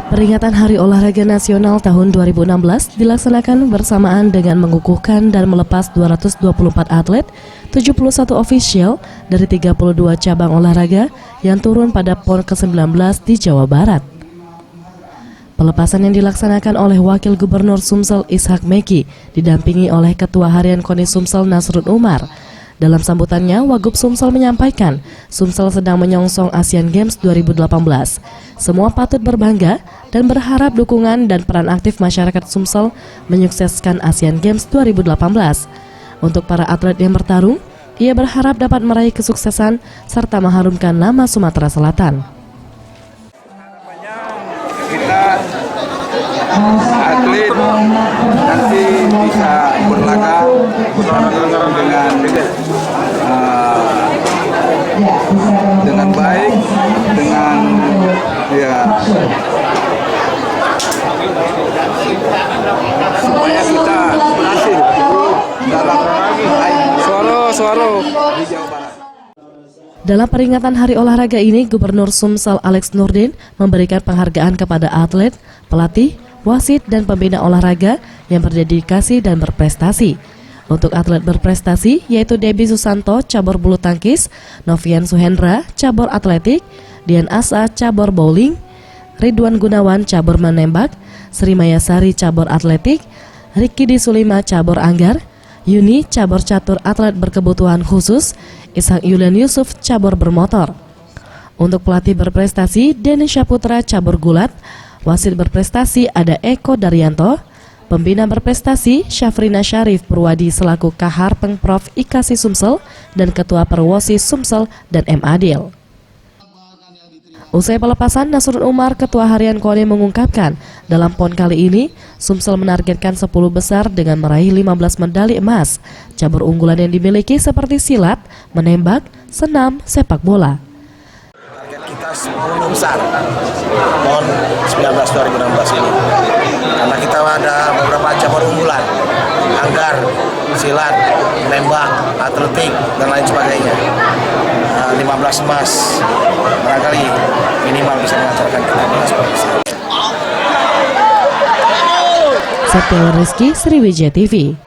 Peringatan Hari Olahraga Nasional tahun 2016 dilaksanakan bersamaan dengan mengukuhkan dan melepas 224 atlet, 71 ofisial dari 32 cabang olahraga yang turun pada PON ke-19 di Jawa Barat. Pelepasan yang dilaksanakan oleh Wakil Gubernur Sumsel Ishak Meki didampingi oleh Ketua Harian KONI Sumsel Nasrun Umar. Dalam sambutannya, Wagub Sumsel menyampaikan, Sumsel sedang menyongsong Asian Games 2018. Semua patut berbangga dan berharap dukungan dan peran aktif masyarakat Sumsel menyukseskan Asian Games 2018. Untuk para atlet yang bertarung, ia berharap dapat meraih kesuksesan serta mengharumkan nama Sumatera Selatan. Kita atlet nanti bisa berlaga dengan baik, dengan supaya kita berhasil dalam suara di Jawa Barat. Dalam peringatan Hari Olahraga ini, Gubernur Sumsel Alex Nurdin memberikan penghargaan kepada atlet, pelatih, wasit, dan pembina olahraga yang berdedikasi dan berprestasi. Untuk atlet berprestasi, yaitu Debbie Susanto, cabur bulu tangkis, Novian Suhendra, cabur atletik, Dian Asa, cabur bowling, Ridwan Gunawan, cabur menembak, Sri Mayasari, cabur atletik, Riki Disulima, cabur anggar, Yuni, cabur catur atlet berkebutuhan khusus, Ishak Yulian Yusuf, cabur bermotor. Untuk pelatih berprestasi, Denny Syaputra, cabur gulat, wasit berprestasi ada Eko Daryanto, pembina berprestasi Syafrina Syarif Purwadi selaku Kahar Pengprov IKASI Sumsel dan Ketua Perwosi Sumsel dan M. Adil. Usai pelepasan, Nasrun Umar, Ketua Harian KONI mengungkapkan, dalam PON kali ini, Sumsel menargetkan 10 besar dengan meraih 15 medali emas. Cabur unggulan yang dimiliki seperti silat, menembak, senam, sepak bola. Target kita 10 besar PON 19 2016 ini. Karena kita ada beberapa cabur unggulan, anggar, silat, menembak, atletik, dan lain sebagainya. 15 emas, barangkali minimal bisa mengantarkan kita 15 besar. Septian Rizky, Sriwijaya TV.